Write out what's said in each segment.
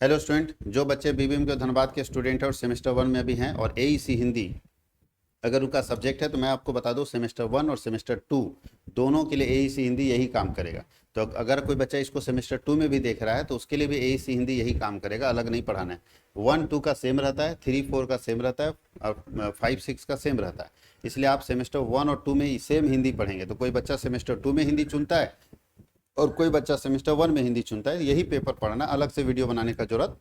Hello student, जो बच्चे BBM के धनबाद के स्टूडेंट हैं और सेमेस्टर 1 में भी हैं और एईसी हिंदी अगर उनका सब्जेक्ट है तो मैं आपको बता दूं सेमेस्टर 1 और सेमेस्टर 2 दोनों के लिए एईसी हिंदी यही काम करेगा। तो अगर कोई बच्चा इसको सेमेस्टर 2 में भी देख रहा है तो उसके लिए भी एईसी हिंदी यही काम करेगा, अलग नहीं पढ़ाना है। 1-2 का सेम रहता है, 3-4 का सेम रहता है और 5-6 का सेम रहता है। इसलिए आप सेमेस्टर 1 और 2 में सेम हिंदी पढ़ेंगे। तो कोई बच्चा सेमेस्टर 2 में हिंदी चुनता है और कोई बच्चा सेमेस्टर 1 में हिंदी चुनता है, यही पेपर पढ़ना, अलग से वीडियो बनाने का जरूरत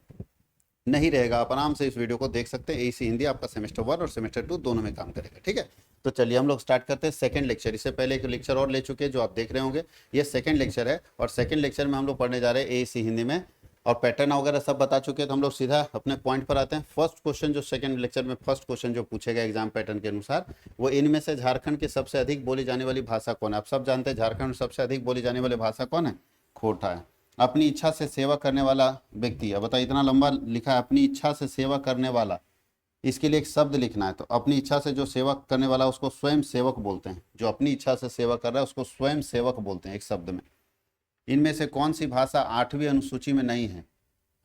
नहीं रहेगा। आप आराम से इस वीडियो को देख सकते हैं। एसी हिंदी आपका सेमेस्टर 1 और सेमेस्टर 2 दोनों में काम करेगा। ठीक है, तो चलिए हम लोग स्टार्ट करते हैं सेकंड लेक्चर। इससे पहले एक लेक्चर और ले चुके हैं जो आप देख रहे होंगे, ये सेकंड लेक्चर है और सेकंड लेक्चर में हम लोग पढ़ने जा रहे हैं एसी हिंदी में और पैटर्न वगैरह सब बता चुके हैं। तो हम लोग सीधा अपने पॉइंट पर आते हैं। फर्स्ट क्वेश्चन जो सेकंड लेक्चर में फर्स्ट क्वेश्चन जो पूछेगा एग्जाम पैटर्न के अनुसार, वो इनमें से झारखंड की सबसे अधिक बोली जाने वाली भाषा कौन है। आप सब जानते हैं झारखंड में सबसे अधिक बोली जाने वाली भाषा कौन है, खोटा है। अपनी इच्छा से सेवा करने वाला व्यक्ति, अब बताइए इतना लंबा लिखा है, अपनी इच्छा से सेवा करने वाला, इसके लिए एक शब्द लिखना है। तो अपनी इच्छा से जो सेवा करने वाला उसको स्वयं सेवक बोलते हैं। जो अपनी इच्छा से सेवा कर रहा है उसको स्वयं सेवक बोलते हैं एक शब्द में। इनमें से कौन सी भाषा 8वीं अनुसूची में नहीं है।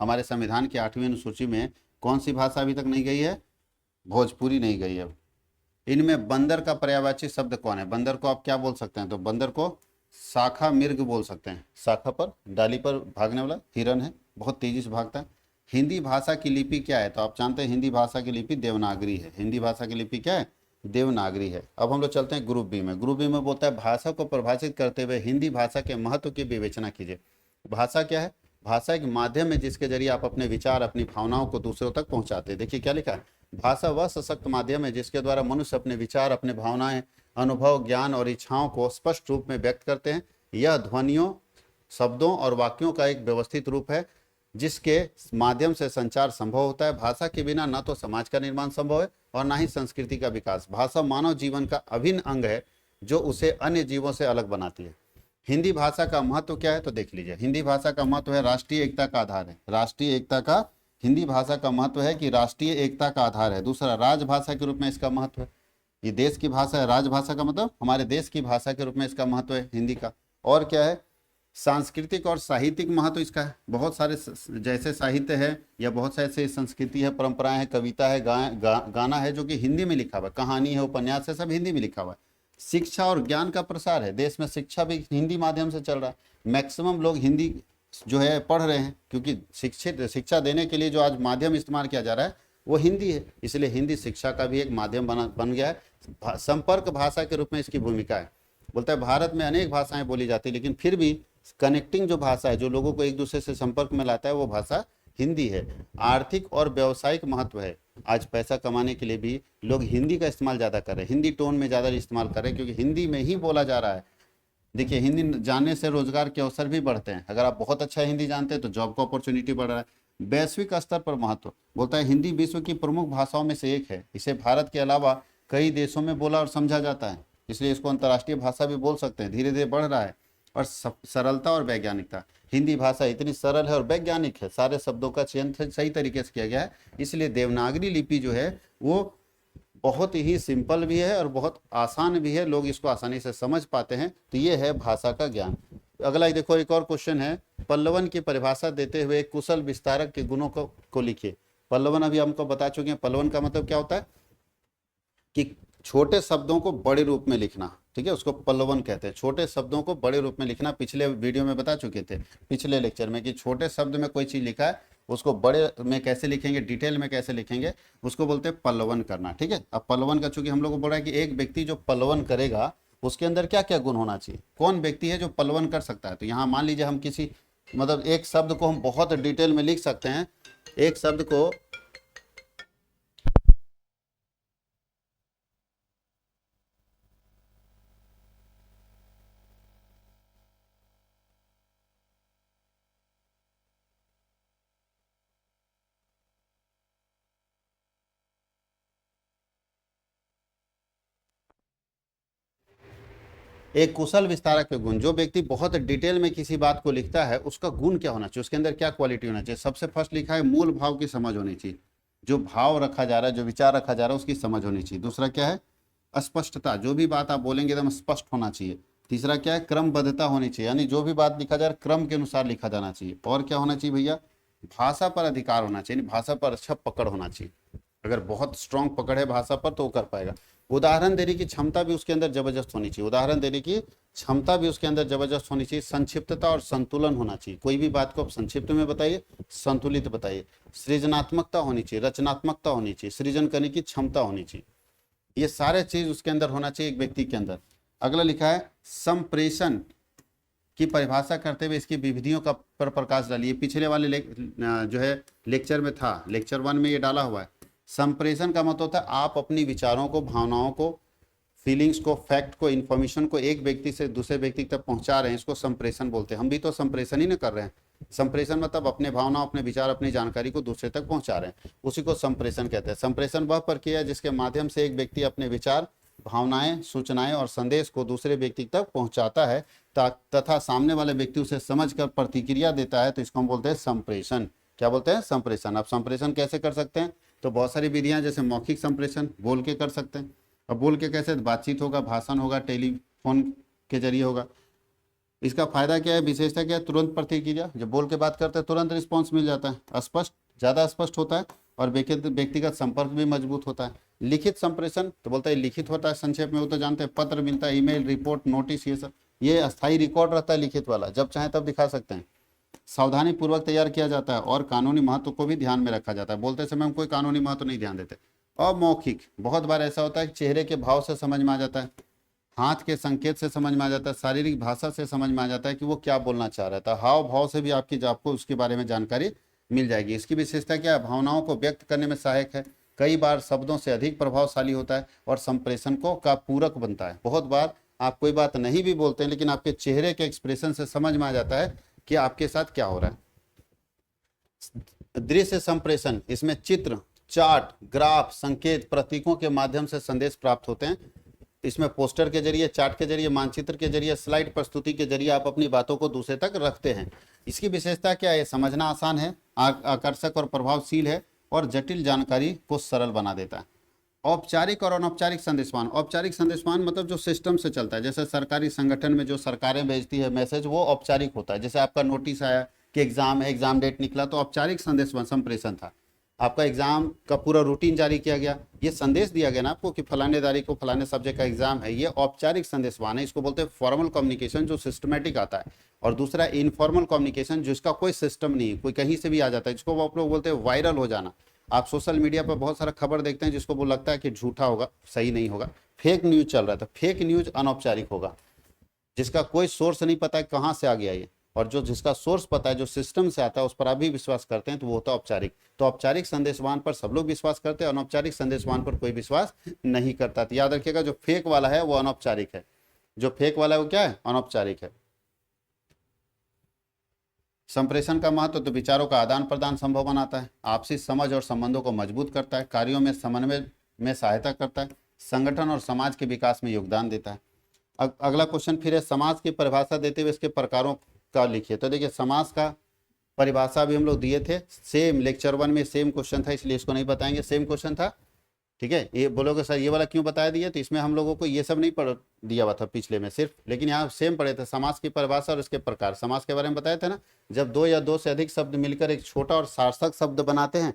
हमारे संविधान की 8वीं अनुसूची में कौन सी भाषा अभी तक नहीं गई है, भोजपुरी नहीं गई है। इनमें बंदर का पर्यायवाची शब्द कौन है। बंदर को आप क्या बोल सकते हैं, तो बंदर को शाखा मिर्ग बोल सकते हैं। शाखा पर डाली पर भागने वाला हिरन है, बहुत तेजी से भागता है। हिंदी भाषा की लिपि क्या है, तो आप जानते हैं हिंदी भाषा की लिपि देवनागरी है। हिंदी भाषा की लिपि क्या है, देवनागरी है। अब हम लोग चलते हैं ग्रुप बी में। ग्रुप बी में बोलता है भाषा को परिभाषित करते हुए हिंदी भाषा के महत्व की विवेचना कीजिए। भाषा क्या है, भाषा एक माध्यम है जिसके जरिए आप अपने विचार अपनी भावनाओं को दूसरों तक पहुंचाते हैं। देखिए क्या लिखा है, भाषा वह सशक्त माध्यम है जिसके द्वारा मनुष्य अपने विचार अपने भावनाएं अनुभव ज्ञान और इच्छाओं को स्पष्ट रूप में व्यक्त करते हैं। यह ध्वनियों शब्दों और वाक्यों का एक व्यवस्थित रूप है जिसके माध्यम से संचार संभव होता है। भाषा के बिना न तो समाज का निर्माण संभव है और न ही संस्कृति का विकास। भाषा मानव जीवन का अभिन्न अंग है जो उसे अन्य जीवों से अलग बनाती है। हिंदी भाषा का महत्व क्या है, तो देख लीजिए। हिंदी भाषा का महत्व है राष्ट्रीय एकता का आधार है। राष्ट्रीय एकता का हिंदी भाषा का महत्व है कि राष्ट्रीय एकता का आधार है। दूसरा, राजभाषा के रूप में इसका महत्व है। ये देश की भाषा है, राजभाषा का मतलब हमारे देश की भाषा के रूप में इसका महत्व है हिंदी का। और क्या है, सांस्कृतिक और साहित्यिक महत्व इसका है। बहुत सारे जैसे साहित्य है या बहुत सारे ऐसे संस्कृति है, परंपराएं है, कविता है, गाना है जो कि हिंदी में लिखा हुआ है, कहानी है, उपन्यास है, सब हिंदी में लिखा हुआ है। शिक्षा और ज्ञान का प्रसार है, देश में शिक्षा भी हिंदी माध्यम से चल रहा है। मैक्सिमम लोग हिंदी जो है पढ़ रहे हैं क्योंकि शिक्षा देने के लिए जो आज माध्यम इस्तेमाल किया जा रहा है वो हिंदी है, इसलिए हिंदी शिक्षा का भी एक माध्यम बन गया है। संपर्क भाषा के रूप में इसकी भूमिका है। बोलता है भारत में अनेक भाषाएं बोली जाती है लेकिन फिर भी कनेक्टिंग जो भाषा है, जो लोगों को एक दूसरे से संपर्क में लाता है, वो भाषा हिंदी है। आर्थिक और व्यावसायिक महत्व है। आज पैसा कमाने के लिए भी लोग हिंदी का इस्तेमाल ज़्यादा कर रहे हैं, हिंदी टोन में ज़्यादा इस्तेमाल कर रहे हैं क्योंकि हिंदी में ही बोला जा रहा है। देखिए, हिंदी जानने से रोजगार के अवसर भी बढ़ते हैं। अगर आप बहुत अच्छा हिंदी जानते हैं तो जॉब का अपॉर्चुनिटी बढ़ रहा है। वैश्विक स्तर पर महत्व, बोलता है हिंदी विश्व की प्रमुख भाषाओं में से एक है। इसे भारत के अलावा कई देशों में बोला और समझा जाता है, इसलिए इसको अंतर्राष्ट्रीय भाषा भी बोल सकते हैं। धीरे धीरे बढ़ रहा है। और सरलता और वैज्ञानिकता, हिंदी भाषा इतनी सरल है और वैज्ञानिक है, सारे शब्दों का चयन सही तरीके से किया गया है, इसलिए देवनागरी लिपि जो है वो बहुत ही सिंपल भी है और बहुत आसान भी है, लोग इसको आसानी से समझ पाते हैं। तो ये है भाषा का ज्ञान। अगला देखो, एक और क्वेश्चन है, पल्लवन की परिभाषा देते हुए कुशल विस्तारक के गुणों को लिखिए। पल्लवन अभी हमको बता चुके हैं। पल्लवन का मतलब क्या होता है कि छोटे शब्दों को बड़े रूप में लिखना, ठीक है, उसको पल्लवन कहते हैं। छोटे शब्दों को बड़े रूप में लिखना, पिछले वीडियो में बता चुके थे, पिछले लेक्चर में, कि छोटे शब्द में कोई चीज लिखा है उसको बड़े में कैसे लिखेंगे, डिटेल में कैसे लिखेंगे, उसको बोलते हैं पल्लवन करना। ठीक है, अब पल्लवन का चूंकि हम लोग को बोला है कि एक व्यक्ति जो पल्लवन करेगा उसके अंदर क्या क्या गुण होना चाहिए, कौन व्यक्ति है जो पल्लवन कर सकता है। तो यहाँ मान लीजिए हम किसी मतलब एक शब्द को हम बहुत डिटेल में लिख सकते हैं। एक शब्द को एक कुशल विस्तारक के गुण, जो व्यक्ति बहुत डिटेल में किसी बात को लिखता है उसका गुण क्या होना चाहिए, उसके अंदर क्या क्वालिटी होना चाहिए। सबसे फर्स्ट लिखा है मूल भाव की समझ होनी चाहिए, जो भाव रखा जा रहा है, जो विचार रखा जा रहा है उसकी समझ होनी चाहिए। दूसरा क्या है, स्पष्टता, जो भी बात आप बोलेंगे एकदम स्पष्ट होना चाहिए। तीसरा क्या है, क्रमबद्धता होनी चाहिए, यानी जो भी बात लिखा जा रहा है क्रम के अनुसार लिखा जाना चाहिए। और क्या होना चाहिए भैया, भाषा पर अधिकार होना चाहिए, भाषा पर अच्छा पकड़ होना चाहिए। अगर बहुत स्ट्रांग पकड़ है भाषा पर तो वो कर पाएगा। उदाहरण देने की क्षमता भी उसके अंदर जबरदस्त होनी चाहिए, उदाहरण देने की क्षमता भी उसके अंदर जबरदस्त होनी चाहिए। संक्षिप्तता और संतुलन होना चाहिए, कोई भी बात को आप संक्षिप्त में बताइए, संतुलित बताइए। सृजनात्मकता होनी चाहिए, रचनात्मकता होनी चाहिए, सृजन करने की क्षमता होनी चाहिए। ये सारे चीज उसके अंदर होना चाहिए एक व्यक्ति के अंदर। अगला लिखा है संप्रेषण की परिभाषा करते हुए इसकी विविधियों का पर प्रकाश डालिए। पिछले वाले जो है लेक्चर में था, लेक्चर 1 में ये डाला हुआ है। संप्रेषण का मतलब होता है आप अपनी विचारों को, भावनाओं को, फीलिंग्स को, फैक्ट को, इन्फॉर्मेशन को एक व्यक्ति से दूसरे व्यक्ति तक पहुंचा रहे हैं, इसको संप्रेषण बोलते हैं। हम भी तो संप्रेषण ही ना कर रहे हैं। संप्रेषण मतलब अपने भावना, अपने विचार, अपनी जानकारी को दूसरे तक पहुंचा रहे हैं, उसी को संप्रेषण कहते हैं। संप्रेषण वह प्रक्रिया है जिसके माध्यम से एक व्यक्ति अपने विचार, भावनाएं, सूचनाएं और संदेश को दूसरे व्यक्ति तक पहुंचाता है तथा सामने वाले व्यक्ति उसे समझकर प्रतिक्रिया देता है, तो इसको हम बोलते हैं संप्रेषण। क्या बोलते हैं? संप्रेषण। आप संप्रेषण कैसे कर सकते हैं? तो बहुत सारी विधियां, जैसे मौखिक संप्रेषण बोल के कर सकते हैं। अब बोल के कैसे? बातचीत होगा, भाषण होगा, टेलीफोन के जरिए होगा। इसका फायदा क्या है, विशेषता क्या है? तुरंत प्रतिक्रिया। जब बोल के बात करते हैं तुरंत रिस्पॉन्स मिल जाता है, स्पष्ट, ज़्यादा स्पष्ट होता है और व्यक्तिगत संपर्क भी मजबूत होता है। लिखित संप्रेषण तो बोलता है लिखित होता है, संक्षेप में वो तो जानते हैं, पत्र मिलता है, ईमेल, रिपोर्ट, नोटिस, ये सब, ये अस्थायी रिकॉर्ड रहता है लिखित वाला, जब चाहे तब दिखा सकते हैं। सावधानी पूर्वक तैयार किया जाता है और कानूनी महत्व को भी ध्यान में रखा जाता है। बोलते समय हम कोई कानूनी महत्व नहीं ध्यान देते। अमौखिक, बहुत बार ऐसा होता है कि चेहरे के भाव से समझ में आ जाता है, हाथ के संकेत से समझ में आ जाता है, शारीरिक भाषा से समझ में आ जाता है कि वो क्या बोलना चाह रहा था। हाव भाव से भी आपको उसके बारे में जानकारी मिल जाएगी। इसकी विशेषता क्या है? भावनाओं को व्यक्त करने में सहायक है, कई बार शब्दों से अधिक प्रभावशाली होता है और संप्रेषण को का पूरक बनता है। बहुत बार आप कोई बात नहीं भी बोलते हैं लेकिन आपके चेहरे के एक्सप्रेशन से समझ में आ जाता है कि आपके साथ क्या हो रहा है। दृश्य संप्रेषण, इसमें चित्र, चार्ट, ग्राफ, संकेत, प्रतीकों के माध्यम से संदेश प्राप्त होते हैं। इसमें पोस्टर के जरिए, चार्ट के जरिए, मानचित्र के जरिए, स्लाइड प्रस्तुति के जरिए आप अपनी बातों को दूसरे तक रखते हैं। इसकी विशेषता क्या है? समझना आसान है, आकर्षक और प्रभावशील है और जटिल जानकारी को सरल बना देता है। औपचारिक और अनौपचारिक संदेशवान। औपचारिक संदेशवान मतलब जो सिस्टम से चलता है, जैसे सरकारी संगठन में जो सरकारें भेजती है मैसेज, वो औपचारिक होता है। जैसे आपका नोटिस आया कि एग्जाम है, एग्जाम डेट निकला, तो औपचारिक संदेशवान संप्रेषण था। आपका एग्जाम का पूरा रूटीन जारी किया गया, ये संदेश दिया गया ना आपको कि फलाने तारीख को फलाने सब्जेक्ट का एग्जाम है, ये औपचारिक संदेशवान है। इसको बोलते हैं फॉर्मल कम्युनिकेशन, जो सिस्टमेटिक आता है। और दूसरा इनफॉर्मल कम्युनिकेशन, जिसका कोई सिस्टम नहीं है, कोई कहीं से भी आ जाता है, जिसको आप लोग बोलते हैं वायरल हो जाना। आप सोशल मीडिया पर बहुत सारा खबर देखते हैं जिसको वो लगता है कि झूठा होगा, सही नहीं होगा, फेक न्यूज चल रहा है, तो फेक न्यूज अनौपचारिक होगा, जिसका कोई सोर्स नहीं पता है कहाँ से आ गया ये, और जो जिसका सोर्स पता है, जो सिस्टम से आता है, उस पर आप भी विश्वास करते हैं, तो वो होता है औपचारिक। तो औपचारिक संदेशवान पर सब लोग विश्वास करते हैं, अनौपचारिक संदेशवान पर कोई विश्वास नहीं करता। तो याद रखिएगा, जो फेक वाला है वो अनौपचारिक है, जो फेक वाला है वो क्या है? अनौपचारिक है। संप्रेषण का महत्व तो विचारों का आदान प्रदान संभव बनाता है, आपसी समझ और संबंधों को मजबूत करता है, कार्यों में समन्वय में सहायता करता है, संगठन और समाज के विकास में योगदान देता है। अगला क्वेश्चन फिर है, समाज की परिभाषा देते हुए इसके प्रकारों का लिखिए। तो देखिए, समाज का परिभाषा भी हम लोग दिए थे, सेम लेक्चर 1 में सेम क्वेश्चन था, इसलिए इसको नहीं बताएंगे, सेम क्वेश्चन था। ठीक है, ये बोलोगे सर ये वाला क्यों बताया दिया, तो इसमें हम लोगों को ये सब नहीं पढ़ दिया हुआ था पिछले में सिर्फ, लेकिन यहाँ सेम पढ़े थे, समाज की परिभाषा और इसके प्रकार। समाज के बारे में बताया था ना, जब दो या दो से अधिक शब्द मिलकर एक छोटा और सार्थक शब्द बनाते हैं,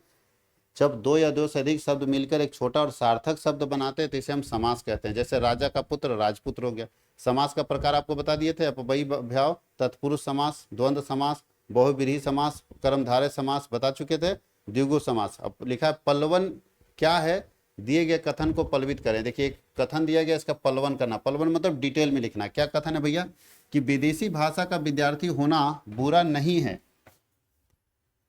जब दो या दो से अधिक शब्द मिलकर एक छोटा और सार्थक शब्द बनाते हैं तो इसे हम समास कहते हैं। जैसे राजा का पुत्र राजपुत्र हो गया। समास का प्रकार आपको बता दिए थे, अपव्ययी भाव, तत्पुरुष समास, द्वंद्व समास, बहुव्रीहि समास, कर्मधारय समास बता चुके थे, द्विगु समास। अब लिखा है पल्लवन क्या है, दिए गए कथन को पल्लवित करें। देखिए, एक कथन दिया गया, इसका पल्लवन करना। पल्लवन मतलब डिटेल में लिखना। क्या कथन है भैया? कि विदेशी भाषा का विद्यार्थी होना बुरा नहीं है,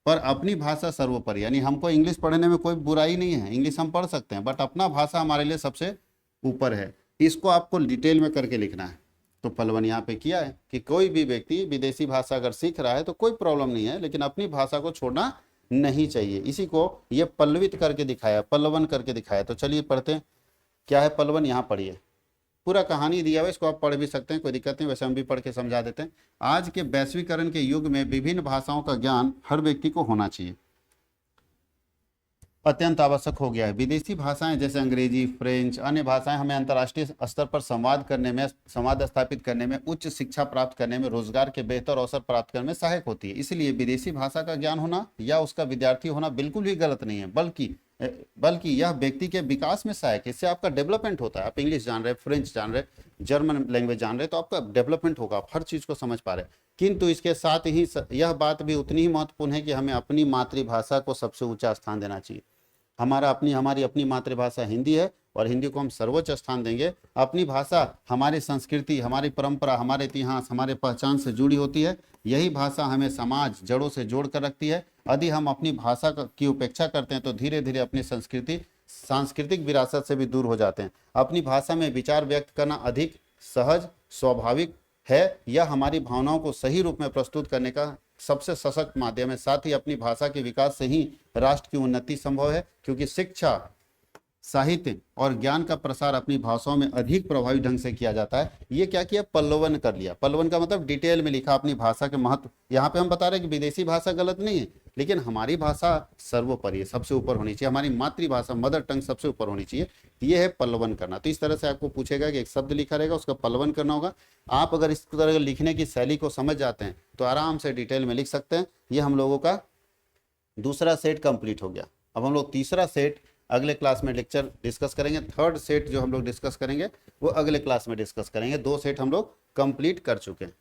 पर अपनी भाषा सर्वोपरि। यानी हमको इंग्लिश पढ़ने में कोई बुराई नहीं है, इंग्लिश हम पढ़ सकते हैं, बट अपना भाषा हमारे लिए सबसे ऊपर है। इसको आपको डिटेल में करके लिखना है। तो पल्लवन यहाँ पे किया है कि कोई भी व्यक्ति विदेशी भाषा अगर सीख रहा है तो कोई प्रॉब्लम नहीं है, लेकिन अपनी भाषा को छोड़ना नहीं चाहिए। इसी को ये पल्लवित करके दिखाया, पल्लवन करके दिखाया। तो चलिए पढ़ते हैं, क्या है पल्लवन, यहाँ पढ़िए। पूरा कहानी दिया हुआ, इसको आप पढ़ भी सकते हैं, कोई दिक्कत नहीं, वैसे हम भी पढ़ के समझा देते हैं। आज के वैश्वीकरण के युग में विभिन्न भाषाओं का ज्ञान हर व्यक्ति को होना चाहिए। अत्यंत आवश्यक हो गया है। विदेशी भाषाएं जैसे अंग्रेजी, फ्रेंच, अन्य भाषाएं हमें अंतर्राष्ट्रीय स्तर पर संवाद करने में, संवाद स्थापित करने में, उच्च शिक्षा प्राप्त करने में, रोजगार के बेहतर अवसर प्राप्त करने में सहायक होती है। इसलिए विदेशी भाषा का ज्ञान होना या उसका विद्यार्थी होना बिल्कुल भी गलत नहीं है, बल्कि यह व्यक्ति के विकास में सहायक है। इससे आपका डेवलपमेंट होता है। आप इंग्लिश जान रहे, फ्रेंच जान रहे, जर्मन लैंग्वेज जान रहे, तो आपका डेवलपमेंट होगा, आप हर चीज़ को समझ पा रहे हैं। किंतु इसके साथ ही यह बात भी उतनी ही महत्वपूर्ण है कि हमें अपनी मातृभाषा को सबसे ऊंचा स्थान देना चाहिए। हमारी अपनी मातृभाषा हिंदी है और हिंदी को हम सर्वोच्च स्थान देंगे। अपनी भाषा हमारी संस्कृति, हमारी परंपरा, हमारे इतिहास, हमारे पहचान से जुड़ी होती है। यही भाषा हमें समाज जड़ों से जोड़ कर रखती है। यदि हम अपनी भाषा की उपेक्षा करते हैं तो धीरे धीरे अपनी सांस्कृतिक विरासत से भी दूर हो जाते हैं। अपनी भाषा में विचार व्यक्त करना अधिक सहज, स्वाभाविक है। यह हमारी भावनाओं को सही रूप में प्रस्तुत करने का सबसे सशक्त माध्यम है। साथ ही अपनी भाषा के विकास से ही राष्ट्र की उन्नति संभव है, क्योंकि शिक्षा, साहित्य और ज्ञान का प्रसार अपनी भाषाओं में अधिक प्रभावी ढंग से किया जाता है। ये क्या किया, पल्लवन कर लिया। पल्लवन का मतलब डिटेल में लिखा अपनी भाषा के महत्व। यहाँ पे हम बता रहे हैं कि विदेशी भाषा गलत नहीं है, लेकिन हमारी भाषा सर्वोपरि है, सबसे ऊपर होनी चाहिए। हमारी मातृभाषा, मदर टंग सबसे ऊपर होनी चाहिए। ये है पल्लवन करना। तो इस तरह से आपको पूछेगा कि एक शब्द लिखा रहेगा, उसका पल्लवन करना होगा। आप अगर इस तरह लिखने की शैली को समझ जाते हैं तो आराम से डिटेल में लिख सकते हैं। ये हम लोगों का दूसरा सेट कंप्लीट हो गया। अब हम लोग तीसरा सेट अगले क्लास में लेक्चर डिस्कस करेंगे। थर्ड सेट जो हम लोग डिस्कस करेंगे वो अगले क्लास में डिस्कस करेंगे। 2 सेट हम लोग कंप्लीट कर चुके हैं।